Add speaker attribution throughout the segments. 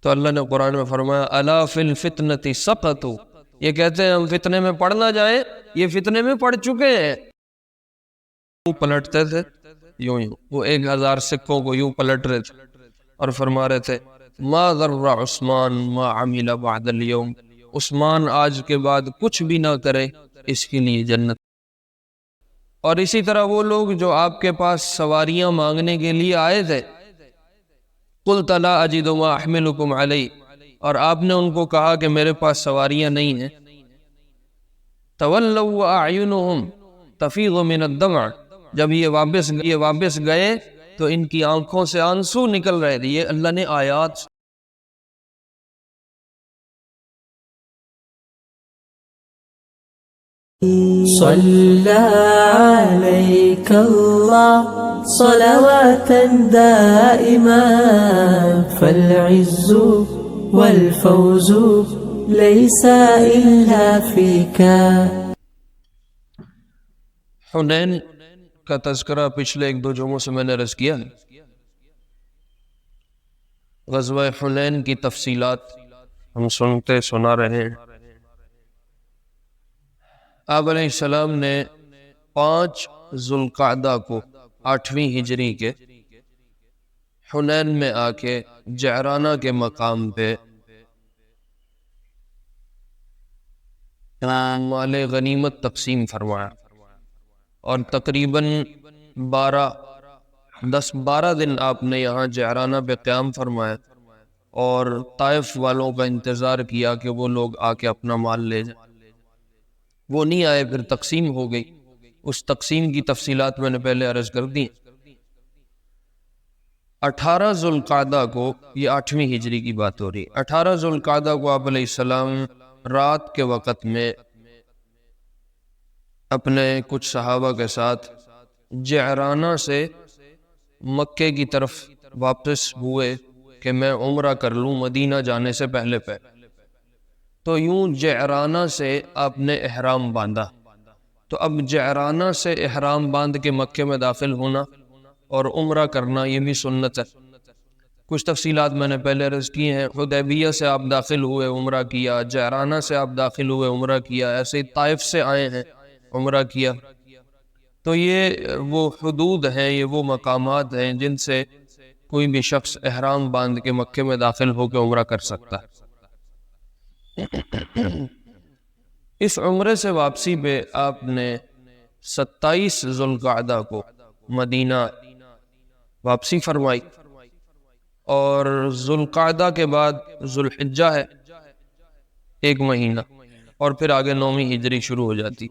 Speaker 1: تو اللہ نے قرآن میں فرمایا الا فی الفتنۃ سقطوا، یہ کہتے ہیں ہم فتنے میں پڑ نہ جائیں، یہ فتنے میں پڑ چکے ہیں۔ یوں پلٹتے تھے، یوں وہ 1000 سکوں کو یوں پلٹ رہے تھے اور فرما رہے تھے ما ضر عثمان ما عمل بعد اليوم، عثمان آج کے بعد کچھ بھی نہ کرے، اس کے لیے جنت۔ اور اسی طرح وہ لوگ جو آپ کے پاس سواریاں مانگنے کے لیے آئے تھے، قلت لا اجد ما احملکم علیہ، اور آپ نے ان کو کہا کہ میرے پاس سواریاں نہیں ہیں، تولوا واعینہم تفیض من الدمع، جب یہ واپس گئے تو ان کی آنکھوں سے آنسو نکل رہے تھے۔ یہ اللہ نے آیات
Speaker 2: صلى عليك الله صلواتا دائما فالعز والفوز ليس إلا فيك۔
Speaker 1: حنین کا تذکرہ پچھلے 1-2 جمعوں سے میں نے عرض کیا ہے۔ غزوہ حنین کی تفصیلات ہم سنا رہے ہیں۔ آپ علیہ السلام نے 5 ذوالقعدہ کو 8ویں ہجری کے حنین میں آ کے جعرانہ کے مقام پہ مال غنیمت تقسیم فرمایا، اور تقریباً 10-12 دن آپ نے یہاں جعرانہ پہ قیام فرمایا، اور طائف والوں کا انتظار کیا کہ وہ لوگ آ کے اپنا مال لے جائیں۔ وہ نہیں آئے، پھر تقسیم ہو گئی۔ اس تقسیم کی تفصیلات میں نے پہلے عرض کر دی۔ 18 ذوالقعدہ کو، یہ 8ویں ہجری کی بات ہو رہی ہے، 18 ذوالقعدہ کو آپ علیہ السلام رات کے وقت میں اپنے کچھ صحابہ کے ساتھ جعرانہ سے مکے کی طرف واپس ہوئے کہ میں عمرہ کر لوں مدینہ جانے سے پہلے۔ تو یوں جعرانہ سے آپ نے احرام باندھا۔ تو اب جعرانہ سے احرام باندھ کے مکے میں داخل ہونا اور عمرہ کرنا یہ بھی سنت ہے۔ کچھ تفصیلات میں نے پہلے عرض کی ہیں۔ حدیبیہ سے آپ داخل ہوئے، عمرہ کیا، جعرانہ سے آپ داخل ہوئے، عمرہ کیا، ایسے ہی طائف سے آئے ہیں، عمرہ کیا۔ تو یہ وہ حدود ہیں، یہ وہ مقامات ہیں جن سے کوئی بھی شخص احرام باندھ کے مکے میں داخل ہو کے عمرہ کر سکتا ہے۔ اس عمرے سے واپسی پہ آپ نے 27 ذوالقعدہ کو مدینہ واپسی فرمائی، اور ذوالقعدہ کے بعد ذوالحجہ ہے 1 مہینہ، اور پھر آگے 9ویں ہجری شروع ہو جاتی۔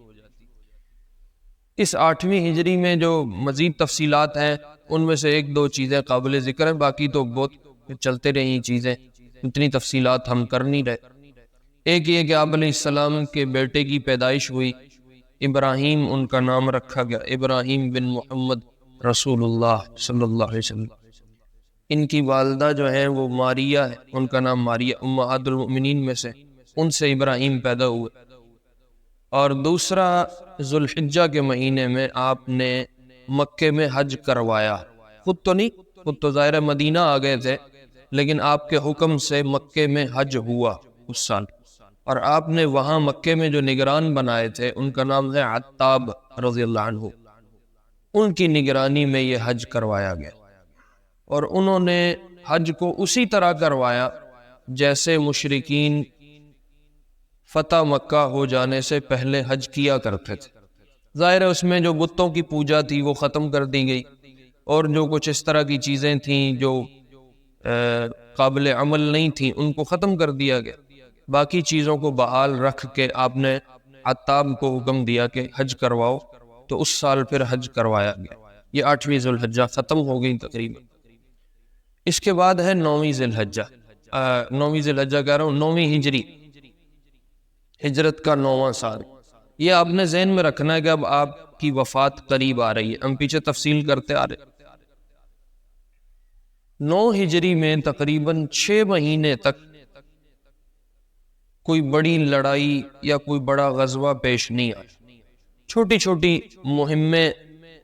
Speaker 1: اس 8ویں ہجری میں جو مزید تفصیلات ہیں ان میں سے 1-2 چیزیں قابل ذکر ہیں، باقی تو بہت چلتے رہی چیزیں، اتنی تفصیلات ہم کر نہیں رہے۔ ایک یہ کہ آپ علیہ السلام کے بیٹے کی پیدائش ہوئی، ابراہیم ان کا نام رکھا گیا، ابراہیم بن محمد رسول اللہ صلی اللہ علیہ وسلم۔ ان کی والدہ جو ہیں وہ ماریہ ہے، ان کا نام ماریہ، امہات المؤمنین میں سے، ان سے ابراہیم پیدا ہوئے۔ اور دوسرا ذوالحجہ کے مہینے میں آپ نے مکے میں حج کروایا، خود تو نہیں، خود تو ظاہر مدینہ آ گئے تھے، لیکن آپ کے حکم سے مکے میں حج ہوا اس سال، اور آپ نے وہاں مکے میں جو نگران بنائے تھے ان کا نام ہے عتاب رضی اللہ عنہ، ان کی نگرانی میں یہ حج کروایا گیا۔ اور انہوں نے حج کو اسی طرح کروایا جیسے مشرکین فتح مکہ ہو جانے سے پہلے حج کیا کرتے تھے۔ ظاہر ہے اس میں جو بتوں کی پوجا تھی وہ ختم کر دی گئی، اور جو کچھ اس طرح کی چیزیں تھیں جو قابل عمل نہیں تھیں ان کو ختم کر دیا گیا، باقی چیزوں کو بحال رکھ کے آپ نے عتاب کو حکم دیا کہ حج کرواؤ، تو اس سال پھر حج کروایا گیا۔ یہ 8ویں ذوالحجہ ختم ہو گئی تقریباً۔ اس کے بعد ہے 9ویں ذوالحجہ، 9ویں ذوالحجہ کہہ رہا ہوں 9ویں ہجری، ہجرت کا 9واں سال۔ یہ آپ نے ذہن میں رکھنا ہے کہ اب آپ کی وفات قریب آ رہی ہے، ہم پیچھے تفصیل کرتے آ رہے۔ 9 ہجری میں تقریباً 6 مہینے تک کوئی بڑی لڑائی یا کوئی بڑا غزوہ پیش نہیں آیا۔ چھوٹی چھوٹی مہمیں،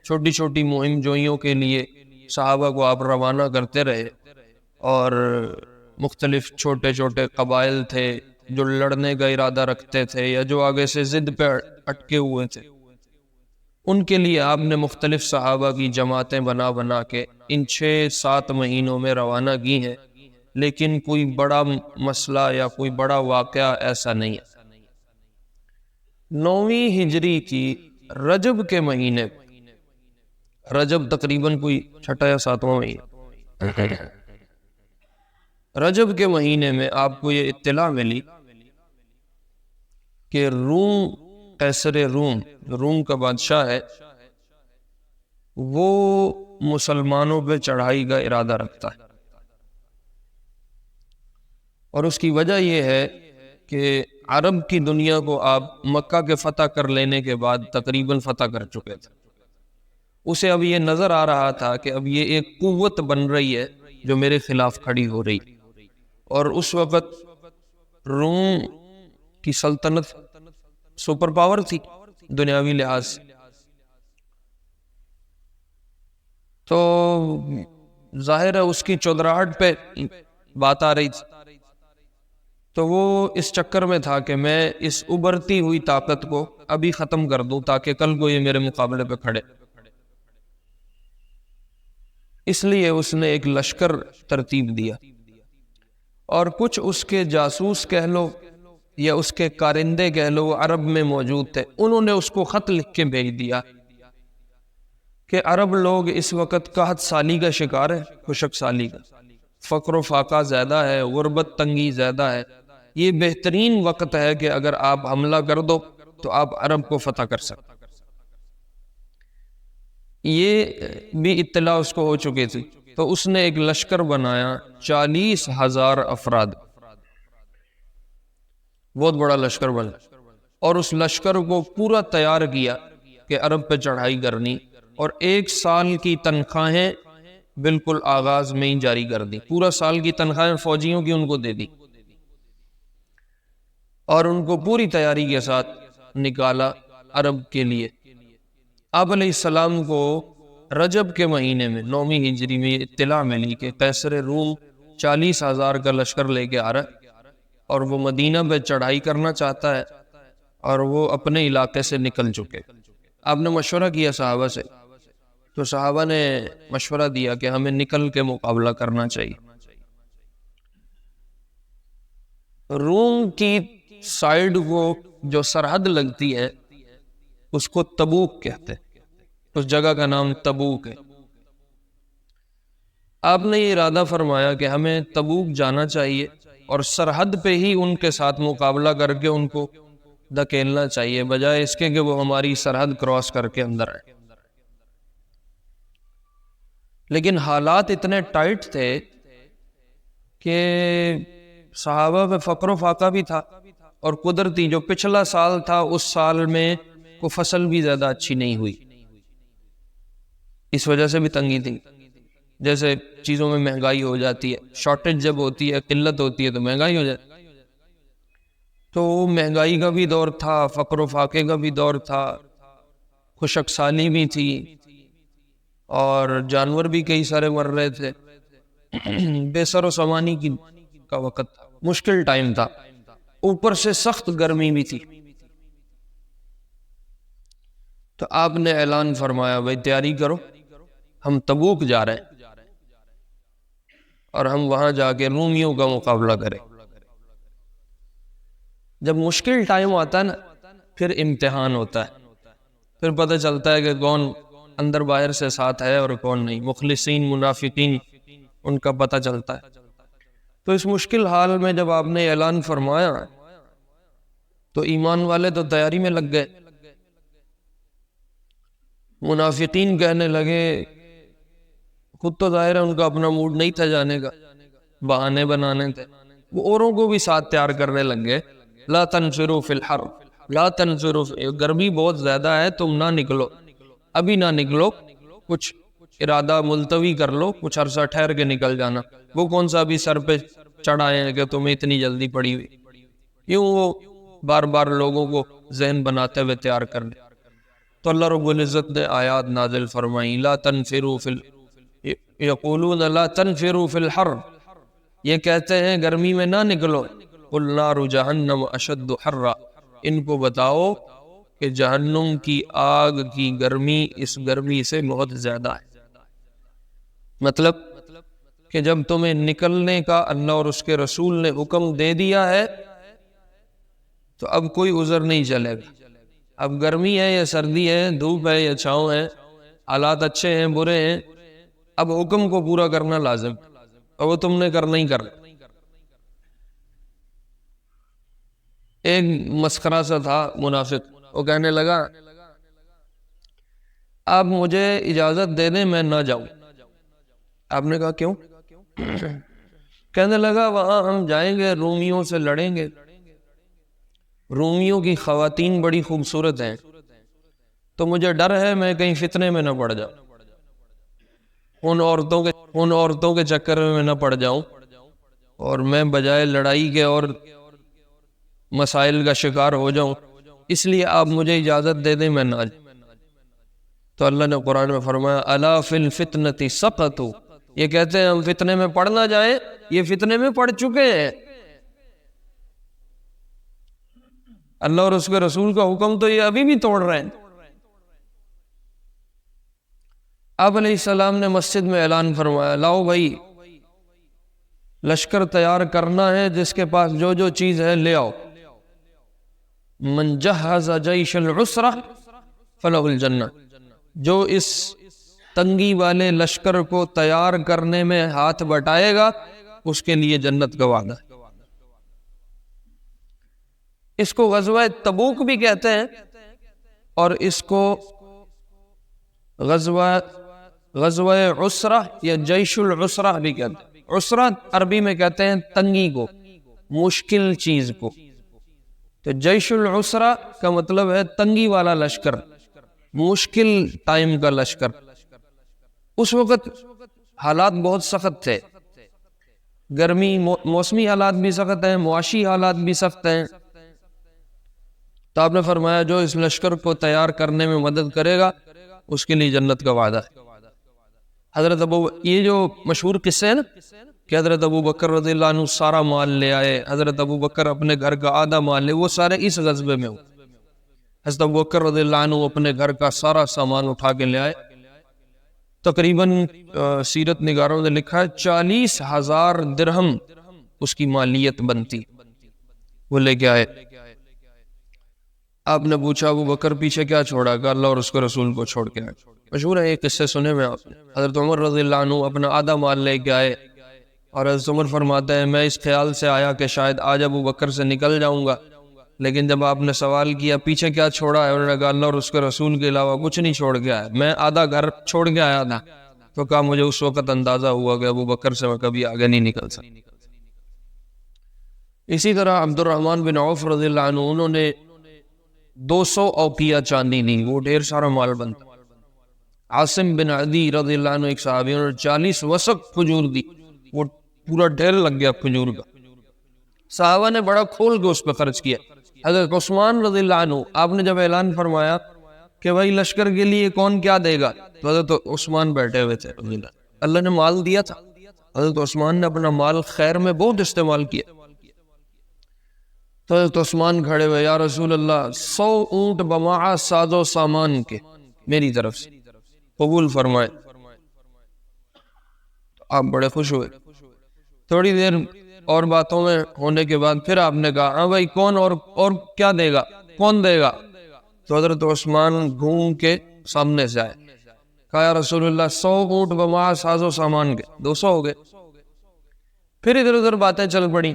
Speaker 1: چھوٹی چھوٹی مہم جوئیوں کے لیے صحابہ کو آپ روانہ کرتے رہے، اور مختلف چھوٹے چھوٹے قبائل تھے جو لڑنے کا ارادہ رکھتے تھے یا جو آگے سے ضد پہ اٹکے ہوئے تھے، ان کے لیے آپ نے مختلف صحابہ کی جماعتیں بنا بنا کے ان 6-7 مہینوں میں روانہ کی ہیں، لیکن کوئی بڑا مسئلہ یا کوئی بڑا واقعہ ایسا نہیں ہے۔ 9ویں ہجری کی رجب کے مہینے، رجب تقریباً کوئی 6 یا 7واں مہینہ، رجب کے مہینے میں آپ کو یہ اطلاع ملی کہ روم، قیصر روم، روم کا بادشاہ ہے، وہ مسلمانوں پہ چڑھائی کا ارادہ رکھتا ہے، اور اس کی وجہ یہ ہے کہ عرب کی دنیا کو آپ مکہ کے فتح کر لینے کے بعد تقریباً فتح کر چکے تھے۔ اسے اب یہ نظر آ رہا تھا کہ اب یہ ایک قوت بن رہی ہے جو میرے خلاف کھڑی ہو رہی، اور اس وقت روم کی سلطنت سپر پاور تھی دنیاوی لحاظ سے، تو ظاہر ہے اس کی چودراہٹ پہ بات آ رہی تھی، تو وہ اس چکر میں تھا کہ میں اس ابھرتی ہوئی طاقت کو ابھی ختم کر دوں تاکہ کل کو یہ میرے مقابلے پہ کھڑے۔ اس لیے اس نے ایک لشکر ترتیب دیا، اور کچھ اس کے جاسوس کہہ لو یا اس کے کارندے کہہ لو وہ عرب میں موجود تھے، انہوں نے اس کو خط لکھ کے بھیج دیا کہ عرب لوگ اس وقت قحط سالی کا شکار ہے، خشک سالی کا، فقر و فاقہ زیادہ ہے، غربت تنگی زیادہ ہے، یہ بہترین وقت ہے کہ اگر آپ حملہ کر دو تو آپ عرب کو فتح کر سکتے۔ یہ بھی اطلاع اس کو ہو چکی تھی، تو اس نے ایک لشکر بنایا 40,000 افراد، بہت بڑا لشکر بنا، اور اس لشکر کو پورا تیار کیا کہ عرب پہ چڑھائی کرنی، اور 1 سال کی تنخواہیں بالکل آغاز میں ہی جاری کر دی، پورا سال کی تنخواہیں فوجیوں کی ان کو دے دی، اور ان کو پوری تیاری کے ساتھ نکالا عرب کے لیے۔ آپ علیہ السلام کو رجب کے مہینے میں 9ویں ہجری میں یہ اطلاع ملی کہ قیصر روم 40,000 کا لشکر لے کے آ رہا ہے، اور وہ مدینہ پہ چڑھائی کرنا چاہتا ہے، اور وہ اپنے علاقے سے نکل چکے۔ آپ نے مشورہ کیا صحابہ سے، تو صحابہ نے مشورہ دیا کہ ہمیں نکل کے مقابلہ کرنا چاہیے۔ روم کی سائیڈ کو جو سرحد لگتی ہے اس کو تبوک کہتے ہیں، اس جگہ کا نام تبوک ہے۔ آپ نے یہ ارادہ فرمایا کہ ہمیں تبوک جانا چاہیے اور سرحد پہ ہی ان کے ساتھ مقابلہ کر کے ان کو دھکیلنا چاہیے، بجائے اس کے کہ وہ ہماری سرحد کراس کر کے اندر آئے۔ لیکن حالات اتنے ٹائٹ تھے کہ صحابہ پہ فقر و فاقہ بھی تھا، اور قدرتی جو پچھلا سال تھا اس سال میں کو فصل بھی زیادہ اچھی نہیں ہوئی، اس وجہ سے بھی تنگی تھی، جیسے چیزوں میں مہنگائی ہو جاتی ہے، شارٹیج جب ہوتی ہے، قلت ہوتی ہے تو مہنگائی ہو جاتی ہے، تو مہنگائی کا بھی دور تھا، فقر و فاقے کا بھی دور تھا، خشک سالی بھی تھی، اور جانور بھی کئی سارے مر رہے تھے، بے سر و سامانی کا وقت تھا، مشکل ٹائم تھا، اوپر سے سخت گرمی بھی تھی۔ تو آپ نے اعلان فرمایا بھائی تیاری کرو، ہم تبوک جا رہے ہیں اور ہم وہاں جا کے رومیوں کا مقابلہ کریں۔ جب مشکل ٹائم آتا ہے نا پھر امتحان ہوتا ہے، پھر پتہ چلتا ہے کہ کون اندر باہر سے ساتھ ہے اور کون نہیں، مخلصین منافقین ان کا پتہ چلتا ہے۔ تو اس مشکل حال میں جب آپ نے اعلان فرمایا تو ایمان والے تو تیاری میں لگ گئے، منافقین کہنے لگے، خود تو ظاہر ہے ان کا اپنا موڈ نہیں تھا جانے کا، بہانے بنانے تھے، وہ اوروں کو بھی ساتھ تیار کرنے لگ گئے، لا تنفروا فی الحر، لا تنفروا، گرمی بہت زیادہ ہے، تم نہ نکلو، ابھی نہ نکلو، کچھ ارادہ ملتوی کر لو، کچھ عرصہ ٹھہر کے نکل جانا۔ وہ کون سا ابھی سر پہ چڑھائے ہیں کہ تمہیں اتنی جلدی پڑی ہوئی، یوں وہ بار بار لوگوں کو ذہن بناتے ہوئے تیار کرنے۔ تو اللہ رب العزت نے آیات نازل فرمائی، لا تنفروا فی یقولون لا تنفروا فی الحر، یہ کہتے ہیں گرمی میں نہ نکلو، قل نار جہنم اشد حرا، ان کو بتاؤ کہ جہنم کی آگ کی گرمی اس گرمی سے بہت زیادہ ہے۔ مطلب کہ جب تمہیں نکلنے کا اللہ اور اس کے رسول نے حکم دے دیا ہے تو اب کوئی عذر نہیں چلے گا۔ اب گرمی ہے یا سردی ہے، دھوپ ہے یا چھاؤں ہے، حالات اچھے ہیں برے ہیں، اب حکم کو پورا کرنا لازم، اور وہ تم نے کرنا ہی کرنا۔ ایک مسخرہ سا تھا منافق، وہ کہنے لگا آپ مجھے اجازت دے دیں میں نہ جاؤں۔ آپ نے کہا کیوں؟ کہنے لگا وہاں ہم جائیں گے، رومیوں سے لڑیں گے، رومیوں کی خواتین بڑی خوبصورت ہیں، تو مجھے ڈر ہے میں کہیں فتنے میں نہ پڑ جاؤں، ان عورتوں کے چکر میں نہ پڑ جاؤں، اور میں بجائے لڑائی کے اور مسائل کا شکار ہو جاؤں، اس لیے آپ مجھے اجازت دے دیں میں نہ جاؤں۔ تو اللہ نے قرآن میں فرمایا الا فی الفتنۃ سقطوا، یہ کہتے ہیں ہم فتنے میں پڑ نہ جائیں، یہ فتنے میں پڑ چکے ہیں۔ اللہ اور اس کے رسول کا حکم تو یہ ابھی بھی توڑ رہے ہیں۔ آپ علیہ السلام نے مسجد میں اعلان فرمایا لاؤ بھائی لشکر تیار کرنا ہے، جس کے پاس جو جو چیز ہے لے آؤ۔ من جہز جیش العسرہ فلہ الجنہ، جو اس تنگی والے لشکر کو تیار کرنے میں ہاتھ بٹائے گا اس کے لیے جنت کا وعدہ ہے۔ اس کو غزوہ تبوک بھی کہتے ہیں، اور اس کو غزوہ عسرہ یا جیش العسرہ بھی کہتے ہیں۔ عسرہ عربی میں کہتے ہیں تنگی کو، مشکل چیز کو، تو جیش العسرہ کا مطلب ہے تنگی والا لشکر، مشکل ٹائم کا لشکر۔ اس وقت حالات بہت سخت تھے، گرمی، موسمی حالات بھی سخت ہیں، معاشی حالات بھی سخت ہیں، تو آپ نے فرمایا جو اس لشکر کو تیار کرنے میں مدد کرے گا اس کے لیے جنت کا وعدہ ہے۔ حضرت یہ جو مشہور قصے ہیں نا کہ حضرت ابو بکر رضی اللہ عنہ سارا مال لے آئے، حضرت ابو بکر اپنے گھر کا آدھا مال لے، وہ سارے اس غزوے میں ہوئے۔ حضرت ابو بکر رضی اللہ عنہ اپنے گھر کا سارا سامان اٹھا کے لے آئے، تقریباً سیرت نگاروں نے لکھا ہے 40,000 درہم اس کی مالیت بنتی، وہ لے کے آئے۔ آپ نے پوچھا ابو بکر پیچھے کیا چھوڑا؟ کہ اللہ اور اس کے رسول کو چھوڑ کے آئے۔ مشہور ہے یہ قصے سنے میں آپ نے۔ حضرت عمر رضی اللہ عنہ اپنا آدھا مال لے کے آئے، اور حضرت عمر فرماتے ہیں میں اس خیال سے آیا کہ شاید آج ابو بکر سے نکل جاؤں گا، لیکن جب آپ نے سوال کیا پیچھے کیا چھوڑا ہے، انہوں نے کہا اللہ اور اس کے رسول کے علاوہ کچھ نہیں چھوڑ کے آیا، میں آدھا گھر چھوڑ کے آیا تھا۔ تو کہا مجھے اس وقت اندازہ ہوا کہ ابو بکر سے میں کبھی آگے نہیں نکل سکتا۔ اسی طرح عبد الرحمن بن عوف رضی اللہ عنہ، انہوں نے 200 اوقیہ چاندی دی، وہ ڈھیر سارا مال بنتا۔ عاصم بن عدی رضی اللہ عنہ ایک صحابی، انہوں نے 40 وسق کھجور دی، وہ پورا ڈھیر لگ گیا کھجور کا۔ صحابہ نے بڑا کھول کے اس پہ خرچ کیا۔ حضرت عثمان رضی اللہ عنہ، آپ نے جب اعلان فرمایا کہ بھائی لشکر کے لیے کون کیا دے گا، تو حضرت عثمان بیٹھے ہوئے تھے رضی اللہ نے مال دیا تھا، حضرت عثمان نے اپنا مال خیر میں بہت استعمال کیا۔ تو حضرت عثمان کھڑے ہوئے، یا رسول اللہ 100 اونٹ بماع ساز و سامان کے میری طرف سے قبول فرمائے۔ آپ بڑے خوش ہوئے۔ تھوڑی دیر اور باتوں میں ہونے کے بعد پھر آپ نے کہا ہاں بھائی کون اور کیا دے گا، کون دے گا؟ تو حضرت عثمان گھوم کے سامنے سے آئے، کہا یا رسول اللہ 100 اونٹ بماع ساز و سامان کے 200 ہو گئے۔ پھر ادھر ادھر باتیں چل پڑی۔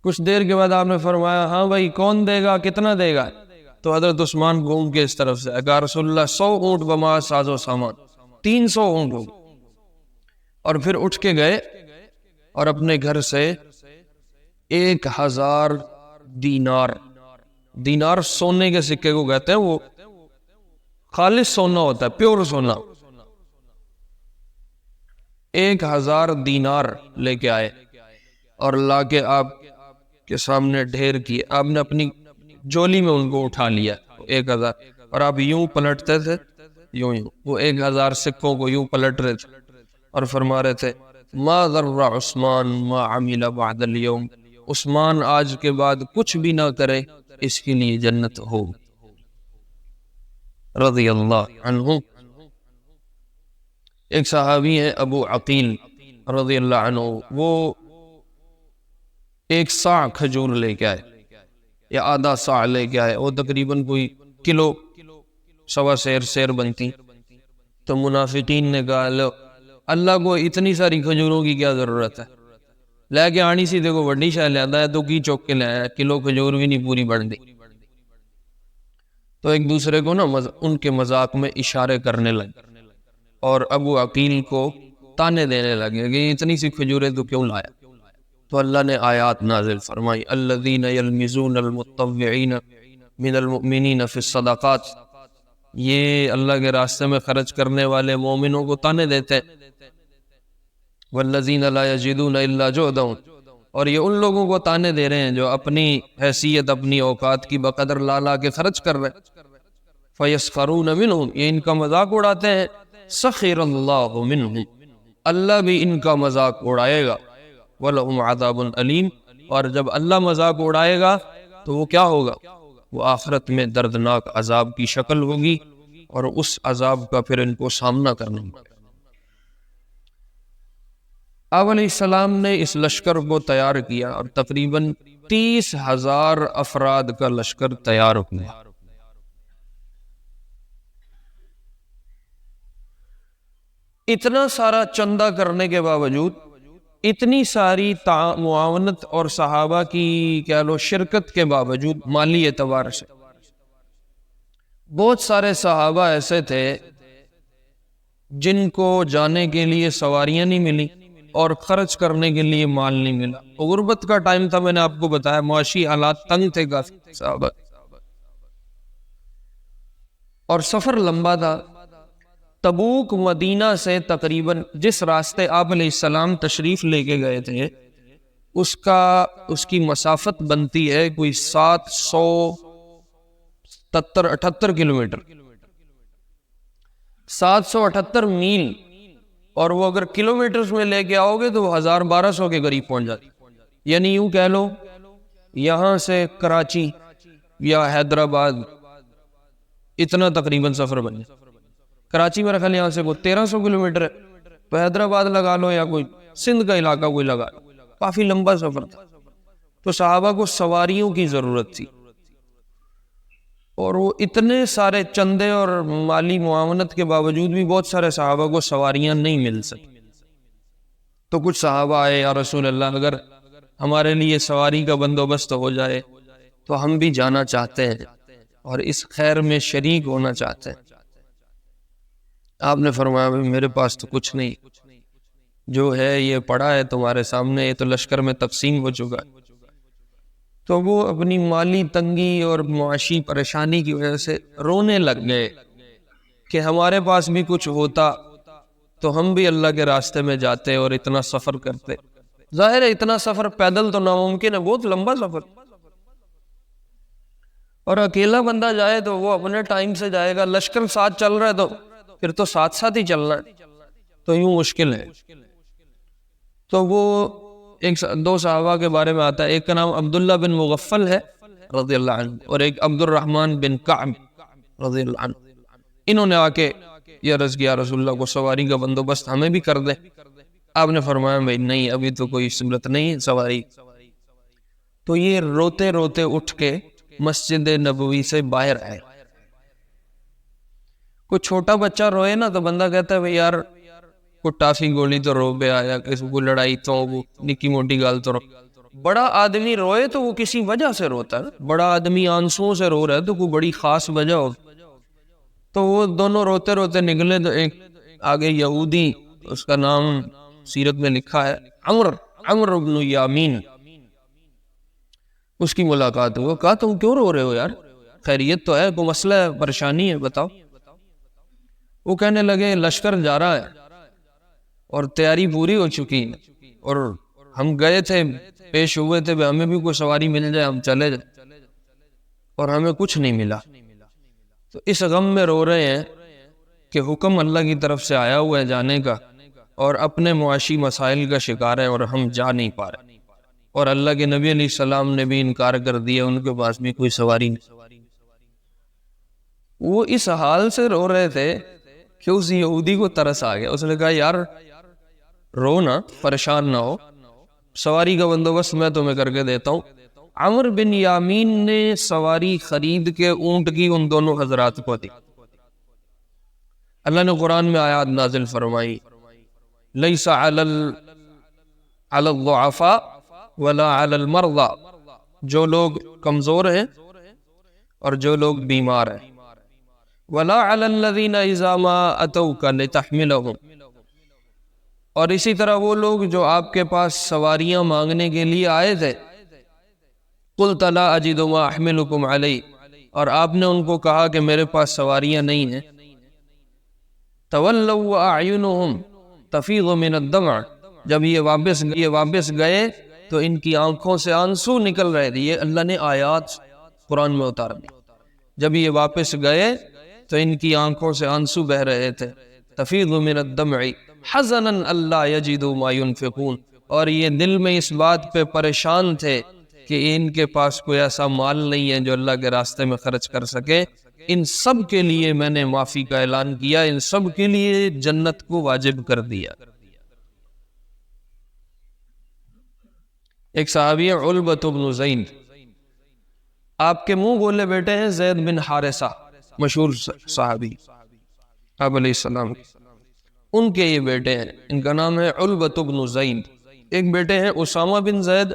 Speaker 1: کچھ دیر کے بعد آپ نے فرمایا ہاں بھائی کون دے گا، کتنا دے گا؟ تو حضرت عثمان گھوم کے اس طرف سے کہا رسول اللہ 100 اونٹ بماع ساز و سامان، 300 اونٹ ہو گئے۔ اور پھر اٹھ کے گئے اور اپنے گھر سے 1000 دینار، دینار سونے کے سکے کو کہتے ہیں، وہ خالص سونا ہوتا ہے، پیور سونا، 1000 دینار لے کے آئے اور لا کے آپ کے سامنے ڈھیر کیے۔ آپ نے اپنی جولی میں ان کو اٹھا لیا 1000، اور آپ یوں پلٹتے تھے، یوں وہ 1000 سکوں کو یوں پلٹ رہے تھے اور فرما رہے تھے ما ضر عثمان ما عمل بعد اليوم، عثمان آج کے بعد کچھ بھی نہ کرے اس کے لیے جنت ہو، رضی اللہ عنہ۔ ایک صحابی ہے ابو عقیل رضی اللہ عنہ، وہ ایک صاع کھجور لے کے آئے یا آدھا صاع لے کے آئے، وہ تقریباً کوئی کلو سوا سیر بنتی۔ تو منافقین نے کہا لو اللہ کو اتنی ساری کھجوروں کی کیا ضرورت ہے، لے کے آنی سی دیکھو وڈی شاہ لے آتا ہے تو کی چوک کے لے آیا، کلو کھجور بھی نہیں پوری بڑھ دی۔ تو ایک دوسرے کو نا ان کے مذاق میں اشارے کرنے لگے اور ابو عقیل کو تانے دینے لگے کہ اتنی سی کھجوریں تو کیوں لایا؟ تو اللہ نے آیات نازل فرمائی، الذین یلمزون المتطوعین من المؤمنین فی الصدقات، یہ اللہ کے راستے میں خرچ کرنے والے مومنوں کو تانے دیتے ہیں، والذین لا یجدون الا جہدہم، اور یہ ان لوگوں کو تانے دے رہے ہیں جو اپنی حیثیت اپنی اوقات کی بقدر لا کے خرچ کر رہے ہیں، فیسخرون منہم، یہ ان کا مذاق اڑاتے ہیں، سخر اللہ منہم، اللہ بھی ان کا مذاق اڑائے گا، وَلَهُمْ عَذَابٌ علیم، اور جب اللہ مذاق اڑائے گا تو وہ کیا ہوگا؟ وہ آخرت میں دردناک عذاب کی شکل ہوگی اور اس عذاب کا پھر ان کو سامنا کرنا ہوگا۔ آپ علیہ السلام نے اس لشکر کو تیار کیا اور تقریباً 30,000 افراد کا لشکر تیار ہوا۔ اتنا سارا چندہ کرنے کے باوجود، اتنی ساری معاونت اور صحابہ کی کہہ لو شرکت کے باوجود، مالی اعتبار سے بہت سارے صحابہ ایسے تھے جن کو جانے کے لیے سواریاں نہیں ملی اور خرچ کرنے کے لیے مال نہیں ملا۔ غربت کا ٹائم تھا، میں نے آپ کو بتایا، معاشی حالات تنگ تھے کافی صحابہ، اور سفر لمبا تھا۔ تبوک مدینہ سے تقریباً جس راستے آپ علیہ السلام تشریف لے کے گئے تھے اس کی مسافت بنتی ہے کوئی 778 کلومیٹر، 778 میل، اور وہ اگر کلومیٹرز میں لے کے آؤ گے تو 1200 کے قریب پہنچ جاتی، یعنی یوں کہہ لو یہاں سے کراچی یا حیدرآباد اتنا تقریباً سفر بنے۔ کراچی میرا خیال یہاں سے وہ 1300 کلومیٹر ہے، تو حیدرآباد لگا لو یا کوئی سندھ کا علاقہ کوئی لگا لو، کافی لمبا سفر تھا۔ تو صحابہ کو سواریوں کی ضرورت تھی، اور وہ اتنے سارے چندے اور مالی معاونت کے باوجود بھی بہت سارے صحابہ کو سواریاں نہیں مل سکی۔ تو کچھ صحابہ آئے، یا رسول اللہ اگر ہمارے لیے سواری کا بندوبست ہو جائے تو ہم بھی جانا چاہتے ہیں اور اس خیر میں شریک ہونا چاہتے ہیں۔ آپ نے فرمایا میرے پاس تو کچھ نہیں، جو ہے یہ پڑا ہے تمہارے سامنے، یہ تو لشکر میں تقسیم ہو چکا ہے۔ تو وہ اپنی مالی تنگی اور معاشی پریشانی کی وجہ سے رونے لگ گئے کہ ہمارے پاس بھی کچھ ہوتا تو ہم بھی اللہ کے راستے میں جاتے اور اتنا سفر کرتے۔ ظاہر ہے اتنا سفر پیدل تو ناممکن ہے، بہت لمبا سفر، اور اکیلا بندہ جائے تو وہ اپنے ٹائم سے جائے گا، لشکر ساتھ چل رہا ہے تو پھر تو ساتھ ساتھ ہی چلنا ہے، تو یوں مشکل ہے۔ تو وہ دو صحابہ کے بارے میں آتا ہے، ایک کا نام عبداللہ بن مغفل ہے رضی اللہ عنہ، اور ایک عبد الرحمن بن کعب رضی اللہ عنہ۔ انہوں نے آ کے یہ عرض کیا رسول اللہ کو سواری کا بندوبست ہمیں بھی کر دیں۔ آپ نے فرمایا بھائی نہیں، ابھی تو کوئی صورت نہیں سواری۔ تو یہ روتے روتے اٹھ کے مسجد نبوی سے باہر آئے۔ کوئی چھوٹا بچہ روئے نا تو بندہ کہتا ہے بھائی یار کوئی ٹافی گولی تو رو پہ آیا، کسی کو لڑائی تو وہ نکی موٹی گال تو رو۔ بڑا آدمی روئے تو وہ کسی وجہ سے روتا ہے، بڑا آدمی آنسوؤں سے رو رہا ہے تو کوئی بڑی خاص وجہ ہو۔ تو وہ دونوں روتے روتے نکلے تو ایک آگے یہودی، اس کا نام سیرت میں لکھا ہے عمر بن یامین، اس کی ملاقات ہوا۔ کہا تم کیوں رو رہے ہو یار، خیریت تو ہے، کوئی مسئلہ ہے، پریشانی ہے، بتاؤ۔ وہ کہنے لگے لشکر جا رہا ہے اور تیاری پوری ہو چکی ہے، اور ہم گئے تھے، پیش ہوئے تھے ہمیں بھی کوئی سواری مل جائے ہم چلے جائیں، اور ہمیں کچھ نہیں ملا۔ تو اس غم میں رو رہے ہیں کہ حکم اللہ کی طرف سے آیا ہوا ہے جانے کا، اور اپنے معاشی مسائل کا شکار ہیں اور ہم جا نہیں پا رہے، اور اللہ کے نبی علیہ السلام نے بھی انکار کر دیا، ان کے پاس بھی کوئی سواری نہیں۔ وہ اس حال سے رو رہے تھے کہ اس یہودی کو ترس آ گیا، اس نے کہا یار رو نہ، پریشان نہ ہو، سواری کا بندوبست میں تمہیں کر کے دیتا ہوں۔ عمر بن یامین نے سواری خرید کے اونٹ کی ان دونوں حضرات کو دی۔ اللہ نے قرآن میں آیات نازل فرمائی، لیس علی الضعفاء ولا علی المرضى، جو لوگ کمزور ہیں اور جو لوگ بیمار ہیں، ولا علی الذین اذا ما اتوک لتحملهم، اور اسی طرح وہ لوگ جو آپ کے پاس سواریاں مانگنے کے لیے آئے تھے، قلت لا اجد ما احملکم علیہ، اور آپ نے ان کو کہا کہ میرے پاس سواریاں نہیں ہیں، تولوا واعینہم تفیض من الدمع، جب یہ واپس گئے تو ان کی آنکھوں سے آنسو نکل رہے تھے۔ یہ اللہ نے آیات قرآن میں اتار دی، جب یہ واپس گئے تو ان کی آنکھوں سے آنسو بہ رہے تھے، تفیض من الدمع حزنا الا یجدوا ما ينفقون، اور یہ دل میں اس بات پہ پریشان تھے کہ ان کے پاس کوئی ایسا مال نہیں ہے جو اللہ کے راستے میں خرچ کر سکے۔ ان سب کے لیے میں نے معافی کا اعلان کیا، ان سب کے لیے جنت کو واجب کر دیا۔ ایک صحابی ہے علبۃ بن زید، آپ کے منہ بولے بیٹے ہیں زید بن حارثہ، مشہور صحابی آپ علیہ السلام، ان کے یہ بیٹے ہیں، ان کا نام ہے علبۃ بن زید۔ ایک بیٹے ہیں اسامہ بن زید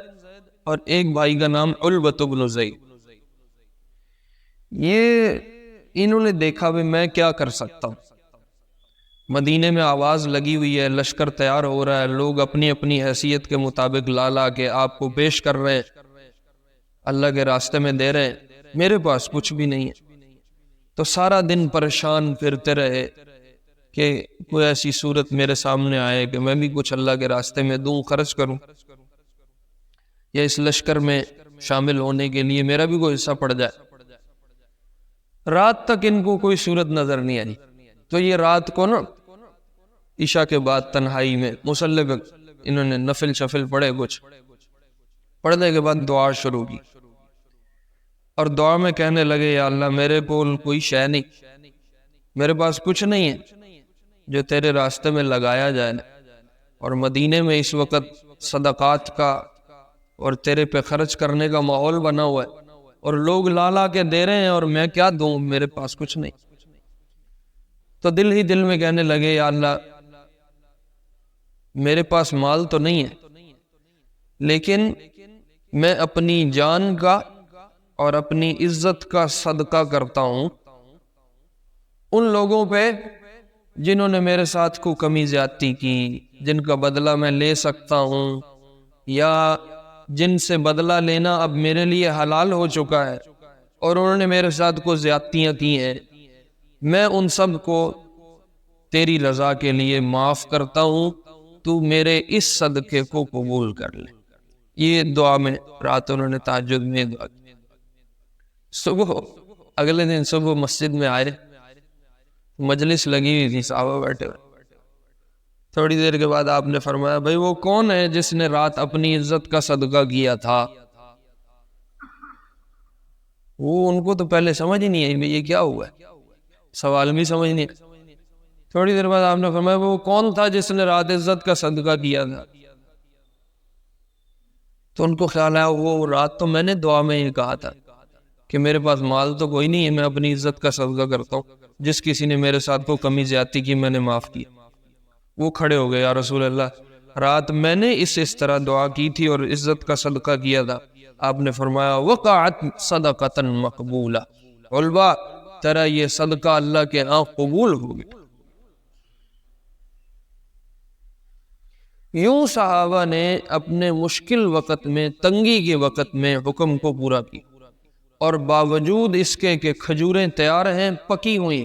Speaker 1: اور ایک بھائی کا نام علبۃ بن زید۔ یہ انہوں نے دیکھا بھی میں کیا کر سکتا ہوں، مدینے میں آواز لگی ہوئی ہے، لشکر تیار ہو رہا ہے، لوگ اپنی اپنی حیثیت کے مطابق لا کے آپ کو پیش کر رہے ہیں، اللہ کے راستے میں دے رہے ہیں، میرے پاس کچھ بھی نہیں ہے۔ تو سارا دن پریشان پھرتے رہے کہ کوئی ایسی صورت میرے سامنے آئے کہ میں بھی کچھ اللہ کے راستے میں دوں، خرچ کروں، یا اس لشکر میں شامل ہونے کے لیے میرا بھی کوئی حصہ پڑ جائے۔ رات تک ان کو کوئی صورت نظر نہیں آئی، تو یہ رات کو نا عشاء کے بعد تنہائی میں مصلی پہ انہوں نے نفل شفل پڑھے، کچھ پڑھنے کے بعد دعا شروع کی، اور دعا میں کہنے لگے یا اللہ میرے کول کوئی شے نہیں، میرے پاس کچھ نہیں ہے جو تیرے راستے میں لگایا جائے، اور مدینے میں اس وقت صدقات کا اور تیرے پہ خرچ کرنے کا ماحول بنا ہوا ہے، اور لوگ لا کے دے رہے ہیں اور میں کیا دوں، میرے پاس کچھ نہیں۔ تو دل ہی دل میں کہنے لگے یا اللہ میرے پاس مال تو نہیں ہے، لیکن میں اپنی جان کا اور اپنی عزت کا صدقہ کرتا ہوں ان لوگوں پہ جنہوں نے میرے ساتھ کو کمی زیادتی کی، جن کا بدلہ میں لے سکتا ہوں، یا جن سے بدلہ لینا اب میرے لیے حلال ہو چکا ہے اور انہوں نے میرے ساتھ کو زیادتیاں کی ہیں، میں ان سب کو تیری رضا کے لیے معاف کرتا ہوں، تو میرے اس صدقے کو قبول کر لے۔ یہ دعا میں رات انہوں نے تہجد میں دعا کی۔ صبح اگلے دن صبح مسجد میں آئے، مجلس لگی ہوئی تھی، صحابہ بیٹھے ہوئے، تھوڑی دیر کے بعد آپ نے فرمایا بھائی وہ کون ہے جس نے رات اپنی عزت کا صدقہ کیا تھا؟ وہ ان کو تو پہلے سمجھ ہی نہیں آئی یہ کیا ہوا ہے، سوال بھی سمجھ نہیں آئی۔ تھوڑی دیر بعد آپ نے فرمایا وہ کون تھا جس نے رات عزت کا صدقہ کیا تھا؟ تو ان کو خیال آیا وہ رات تو میں نے دعا میں یہ کہا تھا کہ میرے پاس مال تو کوئی نہیں ہے، میں اپنی عزت کا صدقہ کرتا ہوں، جس کسی نے میرے ساتھ کو کمی زیادتی کی میں نے معاف کی۔ وہ کھڑے ہو گئے، یا رسول اللہ رات میں نے اس طرح دعا کی تھی اور عزت کا صدقہ کیا تھا۔ آپ نے فرمایا وقعت صدقۃ مقبولہ، علبا تیرا یہ صدقہ اللہ کے ہاں قبول ہو گیا۔ یوں صحابہ نے اپنے مشکل وقت میں، تنگی کے وقت میں حکم کو پورا کی، اور باوجود اس کے کہ کھجوریں تیار ہیں، پکی ہوئی،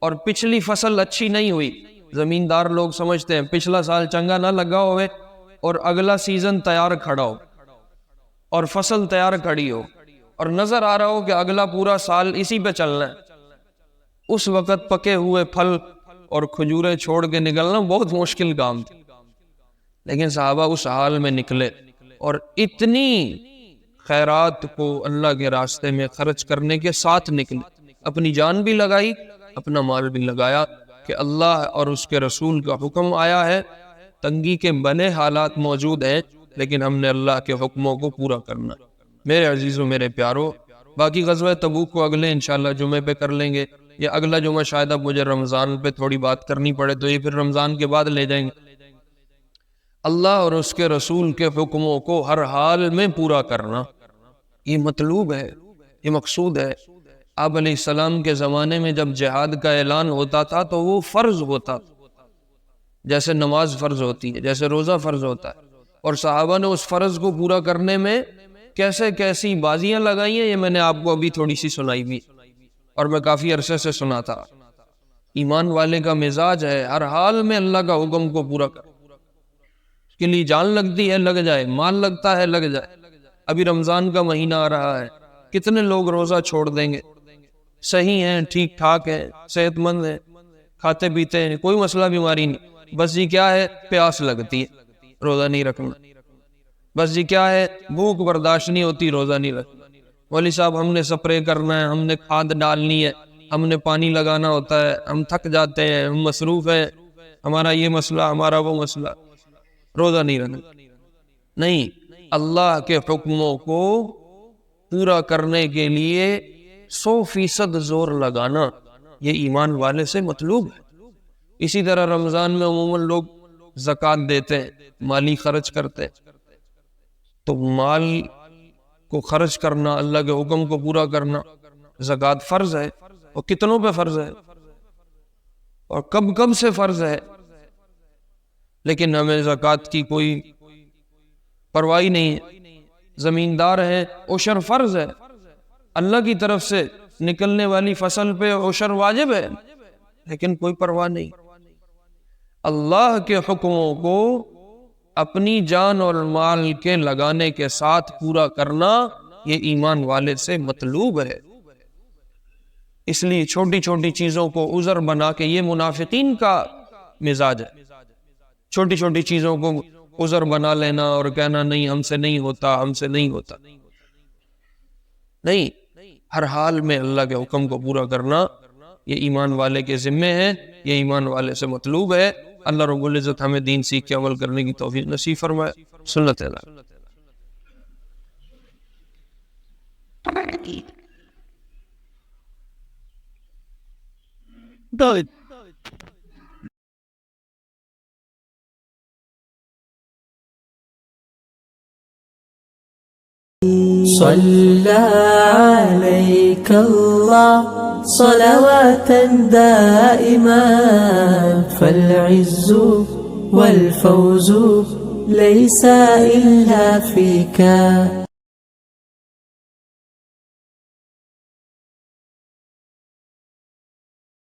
Speaker 1: اور پچھلی فصل اچھی نہیں ہوئی۔ زمیندار لوگ سمجھتے ہیں پچھلا سال چنگا نہ لگا ہوئے اور اگلا سیزن تیار کھڑا ہو اور فصل تیار کھڑی ہو اور نظر آ رہا ہو کہ اگلا پورا سال اسی پہ چلنا ہے، اس وقت پکے ہوئے پھل اور کھجوریں چھوڑ کے نکلنا بہت مشکل کام تھا، لیکن صحابہ اس حال میں نکلے اور اتنی خیرات کو اللہ کے راستے میں خرچ کرنے کے ساتھ نکلے، اپنی جان بھی لگائی، اپنا مال بھی لگایا کہ اللہ اور اس کے رسول کا حکم آیا ہے، تنگی کے بنے حالات موجود ہیں، لیکن ہم نے اللہ کے حکموں کو پورا کرنا ہے۔ میرے عزیزوں، میرے پیارو، باقی غزوہ تبوک کو اگلے انشاءاللہ جمعے پہ کر لیں گے، یا اگلا جمعہ شاید اب مجھے رمضان پہ تھوڑی بات کرنی پڑے تو یہ پھر رمضان کے بعد لے جائیں گے۔ اللہ اور اس کے رسول کے حکموں کو ہر حال میں پورا کرنا، یہ مطلوب ہے، یہ مقصود ہے۔ آپ علیہ السلام کے زمانے میں جب جہاد کا اعلان ہوتا تھا تو وہ فرض ہوتا، جیسے نماز فرض ہوتی ہے، جیسے روزہ فرض ہوتا ہے، اور صحابہ نے اس فرض کو پورا کرنے میں کیسے کیسی بازیاں لگائی ہیں، یہ میں نے آپ کو ابھی تھوڑی سی سنائی بھی، اور میں کافی عرصے سے سنا تھا۔ ایمان والے کا مزاج ہے ہر حال میں اللہ کا حکم کو پورا کر، اس کے لیے جان لگتی ہے لگ جائے، مال لگتا ہے لگ جائے۔ ابھی رمضان کا مہینہ آ رہا ہے، کتنے لوگ روزہ چھوڑ دیں گے، صحیح ہیں، ٹھیک ٹھاک ہیں، صحت مند ہیں، کھاتے پیتے ہیں، کوئی مسئلہ بیماری نہیں، بس جی کیا ہے، پیاس لگتی ہے، روزہ نہیں رکھنا، بس جی کیا ہے، بھوک برداشت نہیں ہوتی، روزہ نہیں رکھنا، مولوی صاحب ہم نے سپرے کرنا ہے، ہم نے کھاد ڈالنی ہے، ہم نے پانی لگانا ہوتا ہے، ہم تھک جاتے ہیں، ہم مصروف ہیں، ہمارا یہ مسئلہ، ہمارا وہ مسئلہ، روزہ نہیں رکھنا۔ نہیں، اللہ کے حکموں کو پورا کرنے کے لیے 100% زور لگانا، یہ ایمان والے سے مطلوب ہے۔ اسی طرح رمضان میں عموماً لوگ زکوٰۃ دیتے ہیں، مالی خرچ کرتے ہیں، تو مال کو خرچ کرنا، اللہ کے حکم کو پورا کرنا، زکوٰۃ فرض ہے، اور کتنوں پہ فرض ہے، اور کب کب سے فرض ہے، لیکن ہمیں زکوٰۃ کی کوئی پرواہ نہیں ہے۔ زمیندار ہے، عشر فرض ہے، اللہ کی طرف سے نکلنے والی فصل پہ عشر واجب ہے، لیکن کوئی پرواہ نہیں۔ اللہ کے حکموں کو اپنی جان اور مال کے لگانے کے ساتھ پورا کرنا، یہ ایمان والے سے مطلوب ہے۔ اس لیے چھوٹی چھوٹی چیزوں کو عذر بنا کے، یہ منافقین کا مزاج ہے، چھوٹی چھوٹی چیزوں کو عذر بنا لینا اور کہنا نہیں ہم سے نہیں ہوتا، ہم سے نہیں ہوتا۔ نہیں، ہر حال میں اللہ کے حکم کو پورا کرنا، یہ ایمان والے کے ذمے ہے، یہ ایمان والے سے مطلوب ہے۔ اللہ رب العزت ہمیں دین سیکھ کے عمل کرنے کی توفیق نصیب فرمائے۔ سنت اللہ۔
Speaker 2: صلى عليك الله صلواتا دائما، فالعز والفوز ليس إلا فيك.